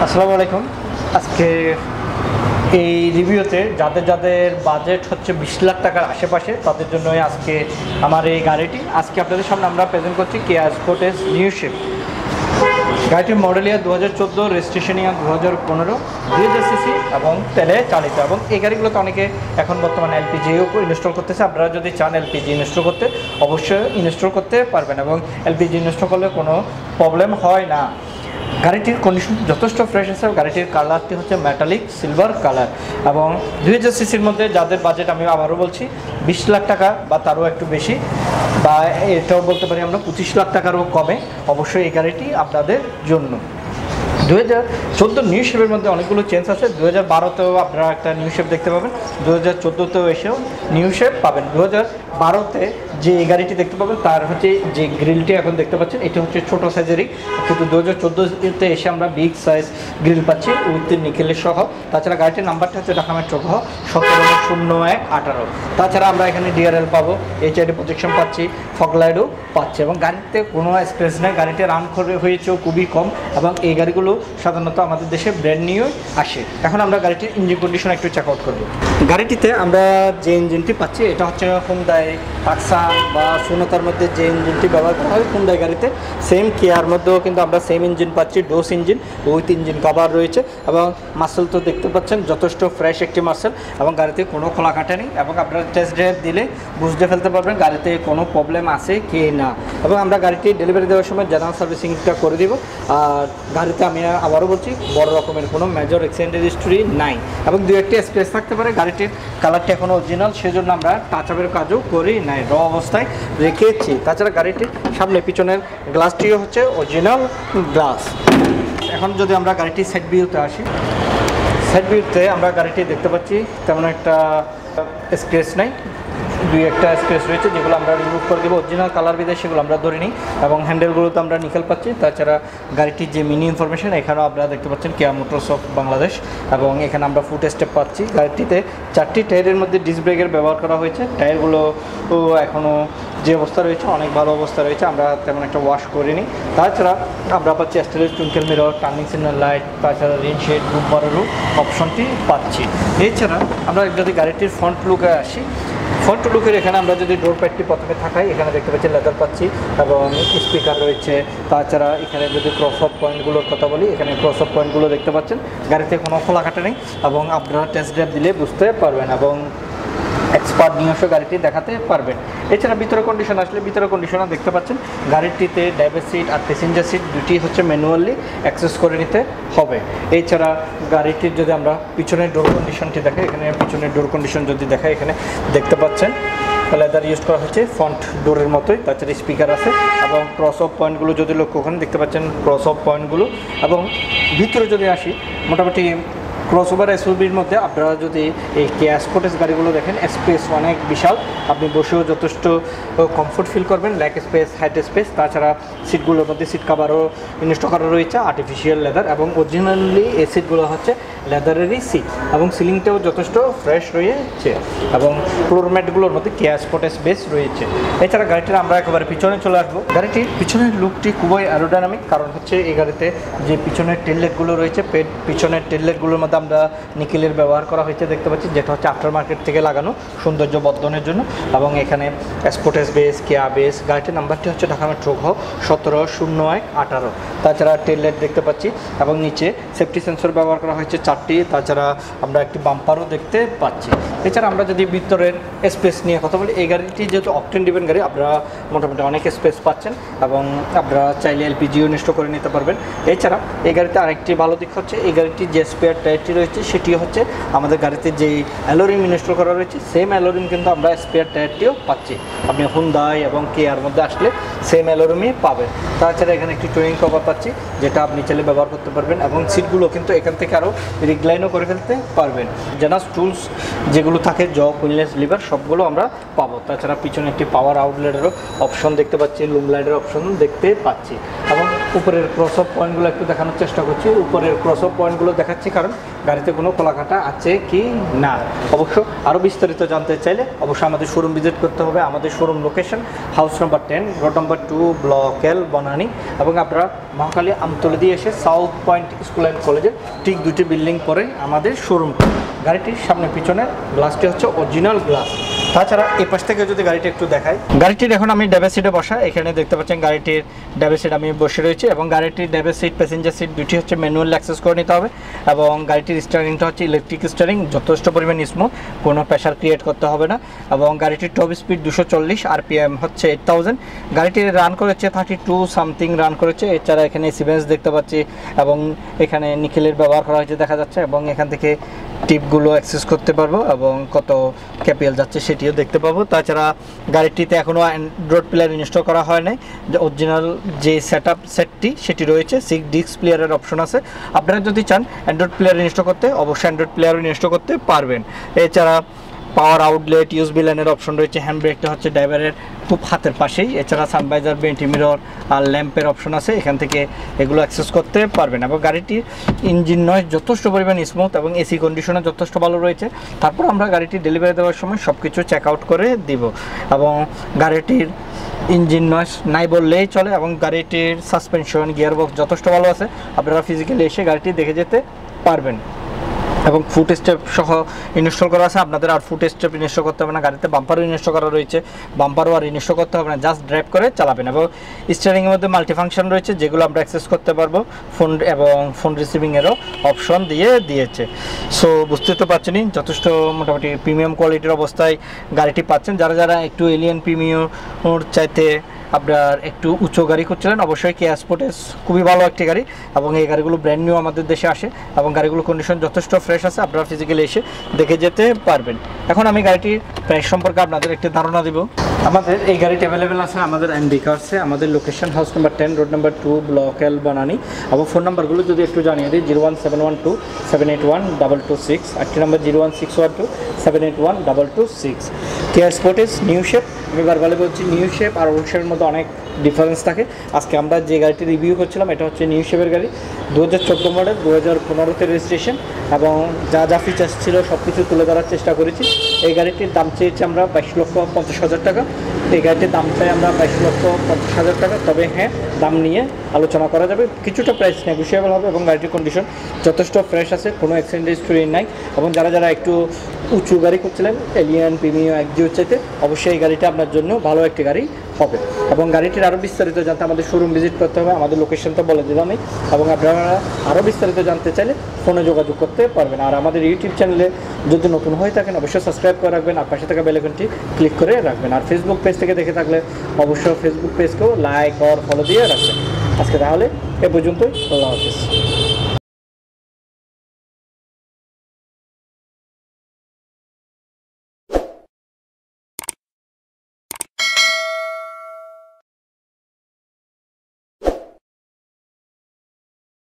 আসসালামু আলাইকুম। আজকে এই রিভিউতে যাদের বাজেট হচ্ছে 20 লাখ টাকার আশেপাশে তাদের জন্যই আজকে আমার এই গাড়িটি আজকে আপনাদের সামনে আমরা প্রেজেন্ট করছি কিয়া স্পোর্টেজ নিউ শেপ। গাড়িটির মডেল ইয়ার 2014, রেজিস্ট্রেশন ইয়ার 2015, 2000 সিসি এবং তেলে চালিত। এবং এই গাড়িগুলোতে অনেকে এখন বর্তমানে এলপিজিও ইনস্টল করতেছে। আপনারা যদি চান এলপিজি ইনস্টল করতে অবশ্যই ইনস্টল করতে পারবেন এবং এলপিজি ইনস্টল করলে কোনো প্রবলেম হয় না। গাড়িটির কন্ডিশন যথেষ্ট ফ্রেশ আছে। গাড়িটির কালারটি হচ্ছে মেটালিক সিলভার কালার এবং 2000 সিসির মধ্যে যাদের বাজেট, আমি আবারও বলছি 20 লাখ টাকা বা তারও একটু বেশি, বা এটাও বলতে পারি আমরা 25 লাখ টাকারও কমে, অবশ্যই এই গাড়িটি আপনাদের জন্য। 2014 নিউ শেপের মধ্যে অনেকগুলো চেঞ্জ আছে। 2012তেও আপনারা একটা নিউ শেপ দেখতে পাবেন, 2014তেও এসেও নিউ শেপ পাবেন। 2012তে যে এই গাড়িটি দেখতে পাবেন তার হচ্ছে যে গ্রিলটি এখন দেখতে পাচ্ছেন এটা হচ্ছে ছোটো সাইজেরই, কিন্তু 2014তে এসে আমরা বিগ সাইজ গ্রিল পাচ্ছি উইথ নিকেলের সহ। তাছাড়া গাড়িটির নাম্বারটা হচ্ছে ঢাকা মেট্রো ঘ 170118। তাছাড়া আমরা এখানে ডিআরএল পাবো, এইচআইডি প্রজেকশন পাচ্ছি, ফগলাইটও পাচ্ছি এবং গাড়িতে কোনো স্পেস নেই। গাড়িতে রান করে হয়েছেও খুবই কম এবং এই গাড়িগুলো সাধারণত আমাদের দেশে ব্র্যান্ড নিউই আসে। এখন আমরা গাড়িটির ইঞ্জিন কন্ডিশন একটু চেক আউট করবো। গাড়িটিতে আমরা যে ইঞ্জিনটি পাচ্ছি এটা হচ্ছে হুন্ডাই টাকসান বা সোনাতার মধ্যে যে ইঞ্জিনটি ব্যবহার করা হয় হুন্ডাই গাড়িতে, সেম কেয়ার মধ্যেও কিন্তু আমরা সেম ইঞ্জিন পাচ্ছি, ডোস ইঞ্জিন উইথ ইঞ্জিন কভার রয়েছে এবং মাসেল তো দেখতে পাচ্ছেন যথেষ্ট ফ্রেশ একটি মাসেল এবং গাড়িতে কোনো খোলা কাটা নেই এবং আপনারা টেস্ট ড্রাইভ দিলে বুঝতে ফেলতে পারবেন গাড়িতে কোনো প্রবলেম আছে কি না। এবং আমরা গাড়িটি ডেলিভারি দেওয়ার সময় জেনারেল সার্ভিসিংটা করে দিব। আর গাড়িতে আমি আবারও বলছি বড় রকমের কোনো মেজর অ্যাক্সিডেন্ট হিস্ট্রি নাই এবং দু একটি স্পেস থাকতে পারে। গাড়িটির কালারটি এখনও অরিজিনাল, সেজন্য আমরা টাচ আপের কাজও করি নাই, র অবস্থায় রেখেছি। তাছাড়া গাড়িটির সামনে পিছনের গ্লাসটিও হচ্ছে অরিজিনাল গ্লাস। এখন যদি আমরা গাড়িটির সাইড ভিউতে আসি, সাইড ভিউতে আমরা গাড়িটি দেখতে পাচ্ছি তেমন একটা স্ক্র্যাচ নাই, দুই একটা স্পেস রয়েছে যেগুলো আমরা রিমুভ করে দেবো। অরিজিনাল কালার বিদেশ সেগুলো আমরা ধরে নিই এবং হ্যান্ডেলগুলোতে আমরা নিকেল পাচ্ছি। তাছাড়া গাড়িটির যে মিনি ইনফরমেশন এখানেও আপনারা দেখতে পাচ্ছেন কিয়া মোটরস অফ বাংলাদেশ এবং এখানে আমরা ফুট স্টেপ পাচ্ছি। গাড়িটিতে 4টি টায়ারের মধ্যে ডিস্ক ব্রেকের ব্যবহার করা হয়েছে। টায়ারগুলো এখনও যে অবস্থা রয়েছে অনেক ভালো অবস্থা রয়েছে, আমরা তেমন একটা ওয়াশ করিনি। তাছাড়া আমরা পাচ্ছি স্টেলের twinkle mirror, turning signal light, তাছাড়া রেন শেড, রুফ বারেরও অপশনটি পাচ্ছি। এছাড়া আমরা যদি গাড়িটির ফ্রন্ট লুকে আসি, ফ্রন্ট লুকের এখানে আমরা যদি ডোর প্যাডটি প্রথমে থাকাই এখানে দেখতে পাচ্ছি লেদার পাচ্ছি এবং স্পিকার রয়েছে। তাছাড়া এখানে যদি ক্রস অফ পয়েন্টগুলোর কথা বলি, এখানে ক্রস অফ পয়েন্টগুলো দেখতে পাচ্ছেন। গাড়িতে কোনো খোলা কাটা নেই এবং আপনারা টেস্ট ড্রাইভ দিলে বুঝতে পারবেন এবং এক্সপার্ট নিয়ে এসে গাড়িটি দেখাতে পারবেন। এছাড়া ভিতরে কন্ডিশন আসলে ভিতরে কন্ডিশনও দেখতে পাচ্ছেন। গাড়িটিতে ড্রাইভার সিট আর প্যাসেঞ্জার সিট দুটি হচ্ছে ম্যানুয়ালি অ্যাক্সেস করে নিতে হবে। এছাড়া গাড়িটির যদি আমরা পিছনের ডোর কন্ডিশনটি দেখাই, এখানে পিছনের ডোর কন্ডিশন যদি দেখাই এখানে দেখতে পাচ্ছেন লেদার ইউজ করা হচ্ছে ফ্রন্ট ডোরের মতোই। তাছাড়া স্পিকার আছে এবং ক্রস অফ পয়েন্টগুলো যদি লক্ষ্য করেন দেখতে পাচ্ছেন ক্রস অফ পয়েন্টগুলো। এবং ভিতরে যদি আসি, মোটামুটি ক্রসওভার এসইউভির মধ্যে আপনারা যদি এই কিয়া স্পোর্টেজ গাড়িগুলো দেখেন স্পেস অনেক বিশাল, আপনি বসেও যথেষ্ট কমফোর্ট ফিল করবেন, লেগ স্পেস, হাইট স্পেস। তাছাড়া সিটগুলোর মধ্যে সিট কাভারও ইনস্টল করা রয়েছে আর্টিফিশিয়াল লেদার এবং অরিজিনালি এই সিটগুলো হচ্ছে লেদারেরই সিট এবং সিলিংটাও যথেষ্ট ফ্রেশ রয়েছে এবং ফ্লোর ম্যাটগুলোর মধ্যে কিয়া স্পোর্টেজ বেস রয়েছে। এছাড়া গাড়িটির আমরা একেবারে পিছনে চলে আসবো। গাড়িটির পিছনের লুকটি খুবই অ্যারোডাইনামিক, কারণ হচ্ছে এই গাড়িতে যে পিছনের টেললাইটগুলো রয়েছে পিছনের টেললাইটগুলোর মধ্যে আমরা নিকেলের ব্যবহার করা হয়েছে দেখতে পাচ্ছি, যেটা হচ্ছে আফটার মার্কেট থেকে লাগানো সৌন্দর্য বর্ধনের জন্য। এবং এখানে স্পোর্টেজ বেস, কিয়া বেস। গাড়িটির নাম্বারটি হচ্ছে ঢাকা মেট্রো ঘ 170118। তাছাড়া টেললাইট দেখতে পাচ্ছি এবং নিচে সেফটি সেন্সর ব্যবহার করা হয়েছে 4টি। তাছাড়া আমরা একটি বাম্পারও দেখতে পাচ্ছি। এছাড়া আমরা যদি ভিতরের স্পেস নিয়ে কথা বলি, এই গাড়িটি যেহেতু অকটেন ডিপেন্ড গাড়ি, আপনারা মোটামুটি অনেক স্পেস পাচ্ছেন এবং আপনারা চাইলে এলপিজিও ইনস্টল করে নিতে পারবেন। এছাড়া এই গাড়িতে আরেকটি ভালো দিক হচ্ছে এই গাড়িটির যে স্পেয়ার টায়ারটি রয়েছে সেটি হচ্ছে আমাদের গাড়িতে যে অ্যালোরিম ইনস্টল করা রয়েছে সেম অ্যালোরিম কিন্তু আমরা স্পেয়ার টায়ারটিও পাচ্ছি। আপনি হুন্ডাই এবং কেয়ার মধ্যে আসলে সেম অ্যালোরিমই পাবেন। তাছাড়া এখানে একটি টুইং কভার পাচ্ছি যেটা আপনি চাইলে ব্যবহার করতে পারবেন এবং সিটগুলো কিন্তু এখান থেকে আরও রিক্লাইনও করে ফেলতে পারবেন। জেনাস টুলস যেগুলো থাকে জগ, উইনলেস লিভার সবগুলো আমরা পাবো। তাছাড়া পিছনে একটি পাওয়ার আউটলেটেরও অপশন দেখতে পাচ্ছি, লুম লাইটের অপশন দেখতে পাচ্ছি এবং উপরের ক্রস অফ পয়েন্টগুলো একটু দেখানোর চেষ্টা করছি। উপরের ক্রস অফ পয়েন্টগুলো দেখাচ্ছি কারণ গাড়িতে কোনো খোলাকাটা আছে কি না। অবশ্য আরও বিস্তারিত জানতে চাইলে অবশ্যই আমাদের শোরুম ভিজিট করতে হবে। আমাদের showroom location house number 10, road number 2, block এল, বনানী। এবং আপনারা মহাখালী আমতলী দিয়ে এসে সাউথ পয়েন্ট স্কুল অ্যান্ড কলেজের ঠিক দুটি বিল্ডিং পরে আমাদের শোরুম। গাড়িটির সামনে পিছনের গ্লাসটি হচ্ছে অরিজিনাল গ্লাস। তাছাড়া এই পাশ থেকে যদি গাড়িটি একটু দেখাই, গাড়িটির এখন আমি ড্রাইভার সিটে বসা। এখানে দেখতে পাচ্ছেন গাড়িটির ড্রাইভার সিট আমি বসে রয়েছি এবং গাড়িটির ড্রাইভার সিট, প্যাসেঞ্জার সিট দুটি হচ্ছে ম্যানুয়াল অ্যাক্সেস করে নিতে হবে এবং গাড়িটির স্টিয়ারিংটা হচ্ছে ইলেকট্রিক স্টিয়ারিং, যথেষ্ট পরিমাণ স্মুথ, কোনো প্রেশার ক্রিয়েট করতে হবে না। এবং গাড়িটির টপ স্পিড 240, RPM হচ্ছে 8000। গাড়িটির রান করেছে 32 সামথিং রান করেছে। এছাড়া এখানে সিভেন্স দেখতে পাচ্ছি এবং এখানে নিকেলের ব্যবহার করা হয়েছে দেখা যাচ্ছে এবং এখান থেকে টিপগুলো অ্যাক্সেস করতে পারবো এবং কত ক্যাপিএল যাচ্ছে সেটিও দেখতে পাবো। তাছাড়া গাড়িটিতে এখনও অ্যান্ড্রয়েড প্লেয়ার ইনস্টল করা হয় নাই। যে অরিজিনাল যে সেটটি সেটি রয়েছে, 6 ডিস্ক প্লেয়ারের অপশন আছে। আপনারা যদি চান অ্যান্ড্রয়েড প্লেয়ার ইনস্টল করতে অবশ্যই অ্যান্ড্রয়েড প্লেয়ারও ইনস্টল করতে পারবেন। এছাড়া পাওয়ার আউটলেট, ইউএসবি লাইনের অপশন রয়েছে। হ্যান্ড ব্রেকটা হচ্ছে ড্রাইভারের খুব হাতের পাশেই। এছাড়া সানভাইজার, বেন্টি মিরর আর ল্যাম্পের অপশন আছে, এখান থেকে এগুলো অ্যাক্সেস করতে পারবেন। এবং গাড়িটির ইঞ্জিন নয়েজ যথেষ্ট পরিমাণ স্মুথ এবং এসি কন্ডিশনে যথেষ্ট ভালো রয়েছে। তারপর আমরা গাড়িটি ডেলিভারি দেওয়ার সময় সব কিছু চেক আউট করে দিব এবং গাড়িটির ইঞ্জিন নয়েজ নাই বললেই চলে এবং গাড়িটির সাসপেনশন, গিয়ারবক্স যথেষ্ট ভালো আছে। আপনারা ফিজিক্যালি এসে গাড়িটি দেখে যেতে পারবেন এবং ফুট স্টেপ সহ ইনস্টল করা আছে। আপনাদের আর ফুট স্টেপ ইনস্টল করতে হবে না। গাড়িতে বাম্পারও ইনস্টল করা রয়েছে, বাম্পারও আর ইনস্টল করতে হবে না, জাস্ট ড্রাইভ করে চালাবেন। এবং স্টিয়ারিংয়ের মধ্যে মাল্টিফাংশন রয়েছে যেগুলো আমরা অ্যাক্সেস করতে পারবো। ফোন এবং ফোন রিসিভিংয়েরও অপশন দিয়েছে। সো বুঝতে তো পারছেনই, যথেষ্ট মোটামুটি প্রিমিয়াম কোয়ালিটির অবস্থায় গাড়িটি পাচ্ছেন। যারা একটু এলিয়ান প্রিমিয়াম চাইতে আপনার একটু উচ্চ গাড়ি খুঁজছিলেন, অবশ্যই কেয়া স্পোর্টেস খুবই ভালো একটি গাড়ি এবং এই গাড়িগুলো ব্র্যান্ড নিউ আমাদের দেশে আসে এবং গাড়িগুলোর কন্ডিশন যথেষ্ট ফ্রেশ আছে। আপনারা ফিজিক্যালি এসে দেখে যেতে পারবেন। এখন আমি গাড়িটির প্রাইস সম্পর্কে আপনাদের একটি ধারণা দিব। আমাদের এই গাড়িটি অ্যাভেলেবেল আছে আমাদের এমডি কার্সে। আমাদের location house number 10, road number 2, block এল, বনানী। এবং ফোন নাম্বারগুলো যদি একটু জানিয়ে দিই, 01712-781-226, আরেকটি নাম্বার 01612-781-226। কেয়া স্পোর্টেস নিউ শেপ, আমি বারবার বলছি নিউ শেপ আর ওল্ড শেপের মধ্যে অনেক ডিফারেন্স থাকে। আজকে আমরা যে গাড়িটি রিভিউ করছিলাম এটা হচ্ছে নিউ শেপের গাড়ি, 2014 মডেল, 2015-তে রেজিস্ট্রেশন এবং যা ফিচার্স ছিল সব কিছু তুলে ধরার চেষ্টা করেছি। এই গাড়িটির দাম চেয়েছি আমরা 22,50,000 টাকা। এই গাড়িটির দাম চাই আমরা 22,50,000 টাকা। তবে হ্যাঁ, দাম নিয়ে আলোচনা করা যাবে, কিছুটা প্রাইস নেগোসিয়েবল হবে এবং গাড়িটির কন্ডিশন যথেষ্ট ফ্রেশ আছে, কোনো অ্যাক্সিডেন্ট হিস্টরি নাই। এবং যারা একটু উঁচু গাড়ি করছিলেন এলিয়ান প্রিমিয়াম একজিও চাইতে, অবশ্যই এই গাড়িটা আপনার জন্য ভালো একটি গাড়ি হবে। এবং গাড়িটির আরও বিস্তারিত জানতে আমাদের শোরুম ভিজিট করতে হবে, আমাদের লোকেশন তো বলে দিলামই। এবং আপনারা আরও বিস্তারিত জানতে চাইলে ফোনে যোগাযোগ করতে পারবেন। আর আমাদের ইউটিউব চ্যানেলে যদি নতুন হয়ে থাকেন অবশ্যই সাবস্ক্রাইব করে রাখবেন আর পাশে থাকা বেল আইকনটি ক্লিক করে রাখবেন। আর ফেসবুক পেজ থেকে দেখে থাকলে অবশ্যই ফেসবুক পেজকেও লাইক আর ফলো দিয়ে রাখবেন। আজকে তাহলে এ পর্যন্তই, আল্লাহ হাফিজ।